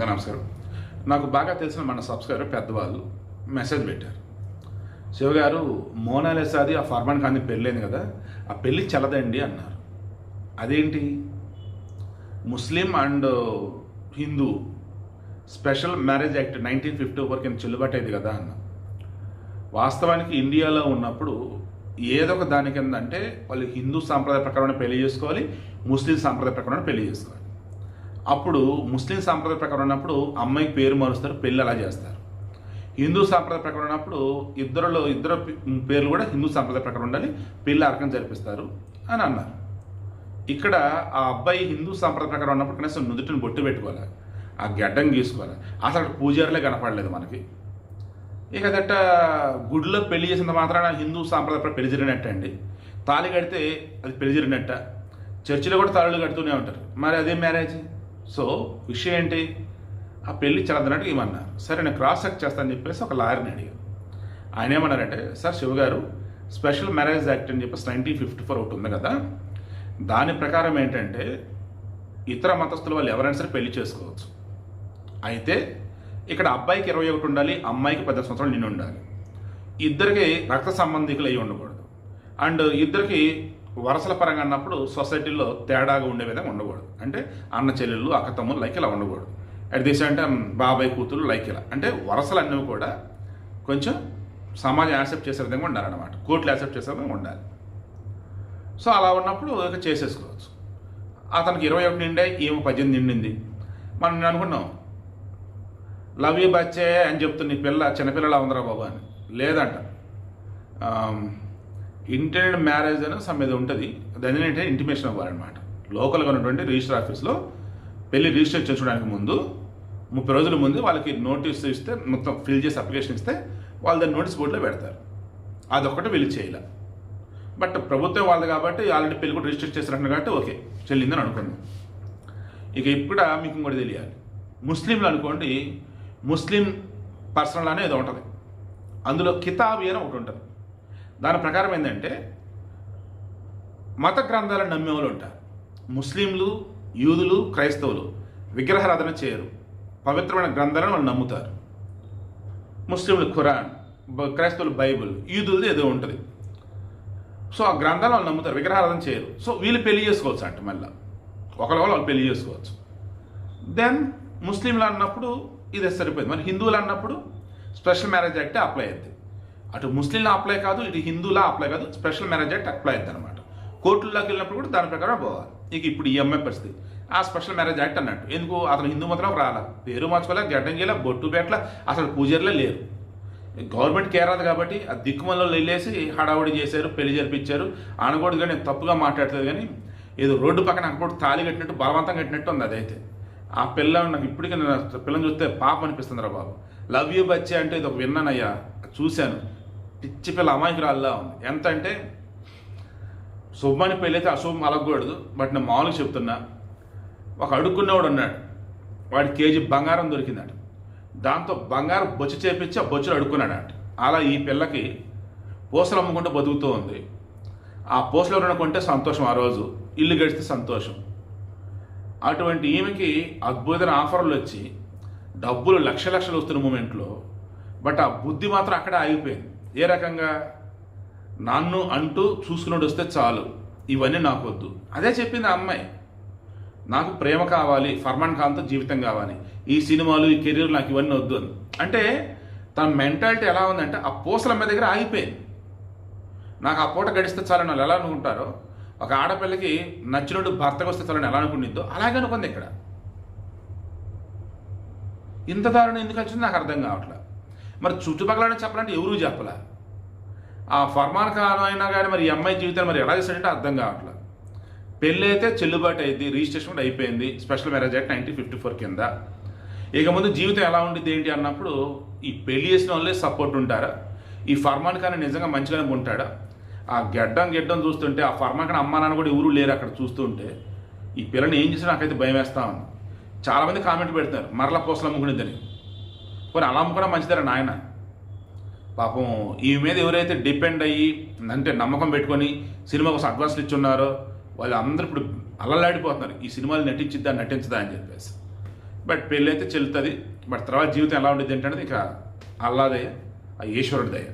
అందరూ నమస్కారం. నాకు బాగా తెలిసిన మన సబ్స్క్రైబర్ పెద్దవాళ్ళు మెసేజ్ పెట్టారు. శివగారు, మోనాలిసాది ఆ ఫర్మాన్ ఖాన్ పెళ్ళైంది కదా, ఆ పెళ్ళి చల్లదండి అన్నారు. అదేంటి? Muslim and Hindu special marriage act 1954 కింద చెల్లుబాటు అయింది కదా అన్న. వాస్తవానికి ఇండియాలో ఉన్నప్పుడు ఏదో ఒక దాని కింద అంటే వాళ్ళు హిందూ సాంప్రదాయ ప్రకారం పెళ్లి చేసుకోవాలి, ముస్లిం సాంప్రదాయ ప్రకారం పెళ్లి చేసుకోవాలి. అప్పుడు ముస్లిం సాంప్రదాయ ప్రకారం ఉన్నప్పుడు అమ్మాయికి పేరు మారుస్తారు, పెళ్ళి అలా చేస్తారు. హిందూ సాంప్రదాయ ప్రకారం ఉన్నప్పుడు ఇద్దరు పేర్లు కూడా హిందూ సాంప్రదాయ ప్రకారం ఉండాలి, పెళ్ళి ఆ రకంగా జరిపిస్తారు అని అన్నారు. ఇక్కడ ఆ అబ్బాయి హిందూ సాంప్రదాయ ప్రకారం ఉన్నప్పుడు కనీసం నుదుటిని బొట్టు పెట్టుకోవాలి, ఆ గడ్డం గీసుకోవాలి. అసలు పూజారులే కనపడలేదు మనకి. ఇక దట్ట గుడిలో పెళ్లి చేసినంత మాత్రాన హిందూ సాంప్రదాయ పెళ్లి జరిగినట్ట అండి. తాళి కడితే అది పెళ్లి జరిగినట్ట. చర్చిలో కూడా తాళులు కడుతూనే ఉంటారు, మరి అదే మ్యారేజ్. సో విషయం ఏంటి? ఆ పెళ్లి చల్లదన్నట్టు ఏమన్నారు. సరే నేను క్రాస్ చెక్ చేస్తానని చెప్పేసి ఒక లాయర్ని అడిగాను. ఆయన ఏమన్నారంటే, సార్ శివగారు, స్పెషల్ మ్యారేజ్ యాక్ట్ అని చెప్పేసి 1954 ఒకటి ఉంది కదా, దాని ప్రకారం ఏంటంటే ఇతర మతస్థుల వాళ్ళు ఎవరైనా సరే పెళ్లి చేసుకోవచ్చు. అయితే ఇక్కడ అబ్బాయికి 21 ఉండాలి, అమ్మాయికి 10 సంవత్సరాలు నిండి ఉండాలి. ఇద్దరికి రక్త సంబంధికులు అయ్యి ఉండకూడదు. అండ్ ఇద్దరికి వరసల పరంగా అన్నప్పుడు సొసైటీలో తేడాగా ఉండే విధంగా ఉండకూడదు. అంటే అన్న చెల్లెళ్ళు, అక్క తమ్ముళ్ళు లైక్ ఇలా ఉండకూడదు. అట్ ది సేమ్ టైం బాబాయ్ కూతురు లైక్ ఇలా, అంటే వరసలు అన్నీ కూడా కొంచెం సమాజం యాక్సెప్ట్ చేసే విధంగా ఉండాలన్నమాట, కోర్టులు యాక్సెప్ట్ చేసే విధంగా ఉండాలి. సో అలా ఉన్నప్పుడు ఇక చేసేసుకోవచ్చు. అతనికి 21 నిండే, ఏమో 18 నిండింది. మనం అనుకున్నాం లవ్ యూ బచ్చే అని చెప్తుంది, నీ పిల్ల చిన్నపిల్లలా ఉందరా బాబు అని. లేదంట, ఇంటెండెడ్ మ్యారేజ్ అని సమ్ మీద ఉంటుంది. దాని ఏంటంటే ఇంటిమేషన్ అవ్వాలన్నమాట. లోకల్గా ఉన్నటువంటి రిజిస్టర్ ఆఫీస్లో పెళ్లి రిజిస్టర్ చేసుకోవడానికి ముందు 30 రోజుల ముందు వాళ్ళకి నోటీస్ ఇస్తే, మొత్తం ఫిల్ చేసి అప్లికేషన్ ఇస్తే వాళ్ళు దాన్ని నోటీస్ బోర్డులో పెడతారు. అదొక్కటి వీళ్ళు చేయాలి. బట్ ప్రభుత్వం వాళ్ళది కాబట్టి ఆల్రెడీ పెళ్లి కూడా రిజిస్టర్ చేశారంటున్నారు కాబట్టి ఓకే చెల్లిందని అనుకున్నాం. ఇక ఇప్పుడు మీకు ఇంకోటి తెలియాలి. ముస్లింలు అనుకోండి, ముస్లిం పర్సనల్ అనేది ఉంటుంది, అందులో కితాబీ అని ఒకటి ఉంటుంది. దాని ప్రకారం ఏంటంటే మత గ్రంథాలను నమ్మే వాళ్ళు ఉంటారు. ముస్లింలు, యూదులు, క్రైస్తవులు విగ్రహారాధన చేయరు, పవిత్రమైన గ్రంథాలను వాళ్ళు నమ్ముతారు. ముస్లింలు ఖురాన్, క్రైస్తవులు బైబుల్, యూదులది ఏదో ఉంటుంది. సో ఆ గ్రంథాలు వాళ్ళు నమ్ముతారు, విగ్రహారాధన చేయరు. సో వీళ్ళు పెళ్లి చేసుకోవచ్చు అంటే మళ్ళీ ఒకళ్ళ వాళ్ళు పెళ్లి చేసుకోవచ్చు. దెన్ ముస్లింలు అన్నప్పుడు ఇది సరిపోయింది. మరి హిందువులు అన్నప్పుడు స్పెషల్ మ్యారేజ్ యాక్ట్ అప్లై అవుతుంది. అటు ముస్లింలా అప్లై కాదు, ఇటు హిందువులా అప్లై కాదు, స్పెషల్ మ్యారేజ్ యాక్ట్ అప్లై అవుతుంది అనమాట. కోర్టుల్లోకి వెళ్ళినప్పుడు కూడా దాని ప్రకారం పోవాలి. ఇక ఇప్పుడు ఈ అమ్మాయి పరిస్థితి ఆ స్పెషల్ మ్యారేజ్ యాక్ట్ అన్నట్టు. ఎందుకు? అతను హిందూ మతంలోకి రాలా, పేరు మార్చుకోలే, గడ్డం గీల, బొట్టు పెట్టల, అసలు పూజారులే లేరు. గవర్నమెంట్ కేర్ అది కాబట్టి ఆ దిక్కుమల్లో వెళ్ళేసి హడావుడి చేశారు, పెళ్లి జరిపించారు. అనకూడదు కానీ తప్పుగా మాట్లాడుతుంది, కానీ ఏదో రోడ్డు పక్కన అక్కడ తాళి కట్టినట్టు బలవంతం కట్టినట్టు ఉంది. అదైతే ఆ పిల్ల నాకు ఇప్పటికీ పిల్లని చూస్తే పాపం అనిపిస్తుంది రా బాబు. లవ్ యూ బచ్చే అంటే ఇది ఒక విన్నానయ్యా, చూశాను. పిచ్చి పిల్ల అమాయకురాల్లా ఉంది. ఎంత అంటే శుభాన్ని పెళ్ళి అయితే అశుభం అలగకూడదు. బట్ నేను మామూలుగా చెప్తున్నా, ఒక అడుక్కునేవాడు ఉన్నాడు, వాడి కేజీ బంగారం దొరికిందట. దాంతో బంగారం బొచ్చు చేపించి ఆ బొచ్చులు అడుక్కున్నాడట. అలా ఈ పిల్లకి పూసలు అమ్ముకుంటూ బతుకుతూ ఉంది. ఆ పూసలు ఎవరైనా కొంటే సంతోషం, ఆ రోజు ఇల్లు గడిస్తే సంతోషం. అటువంటి ఈమెకి అద్భుతమైన ఆఫర్లు వచ్చి డబ్బులు లక్షలు వస్తున్న మూమెంట్లో, బట్ ఆ బుద్ధి మాత్రం అక్కడే ఆగిపోయింది. ఏ రకంగా? నన్ను అంటూ చూసుకున్నాడు వస్తే చాలు, ఇవన్నీ నాకు వద్దు. అదే చెప్పింది ఆ అమ్మాయి, నాకు ప్రేమ కావాలి, ఫర్మాన్ ఖాన్తో జీవితం కావాలి, ఈ సినిమాలు, ఈ కెరీర్ నాకు ఇవన్నీ వద్దు అని. అంటే తన మెంటాలిటీ ఎలా ఉందంటే ఆ పూసల మీద దగ్గర ఆగిపోయింది. నాకు ఆ పూట గడిస్తే చాలని వాళ్ళు ఎలా అనుకుంటారో, ఒక ఆడపిల్లకి నచ్చినట్టు భర్తకు వస్తే చాలని ఎలా అనుకునిద్దో అలాగే అనుకుంది ఇక్కడ. ఇంత దారుణం ఎందుకు వచ్చింది నాకు అర్థం కావట్లేదు. మరి చుట్టుపక్కల చెప్పాలంటే ఎవరూ చెప్పలే. ఆ ఫర్మాన్ ఖాన్ అయినా కానీ మరి ఈ అమ్మాయి జీవితాన్ని మరి ఎలా చేశాడంటే అర్థం కావట్లేదు. పెళ్ళి అయితే చెల్లుబాటు అయింది, రిజిస్ట్రేషన్ కూడా అయిపోయింది స్పెషల్ మ్యారేజ్ యాక్ట్ 1954 కింద. ఇక ముందు జీవితం ఎలా ఉండిద్ది ఏంటి అన్నప్పుడు ఈ పెళ్లి చేసిన వాళ్ళే సపోర్ట్ ఉంటారా? ఈ ఫర్మాన్ ఖాన్ నిజంగా మంచిగానే ఉంటాడా? ఆ గెడ్డం చూస్తుంటే ఆ ఫర్మాన్ ఖాన్ అమ్మా నాన్న కూడా ఎవరూ లేరు అక్కడ చూస్తుంటే, ఈ పిల్లని ఏం చేసినా నాకైతే భయం వేస్తా ఉంది. చాలామంది కామెంట్ పెడతారు మరలా పూసలు అమ్ముకునేదని. పోనీ అలా అమ్ముకోవడం మంచిదారా నాయన. పాపం ఈ మీద ఎవరైతే డిపెండ్ అయ్యి అంటే నమ్మకం పెట్టుకొని సినిమా కోసం అడ్వాన్స్లు ఇచ్చున్నారో వాళ్ళు అందరూ ఇప్పుడు అల్లలాడిపోతున్నారు, ఈ సినిమాలు నటించిద్దా నటించదా అని చెప్పేసి. బట్ పెళ్ళి అయితే చెల్లుతుంది. బట్ తర్వాత జీవితం ఎలా ఉండేది ఏంటనేది ఇక అల్లాదయ్య, ఆ ఈశ్వరుడి దయ.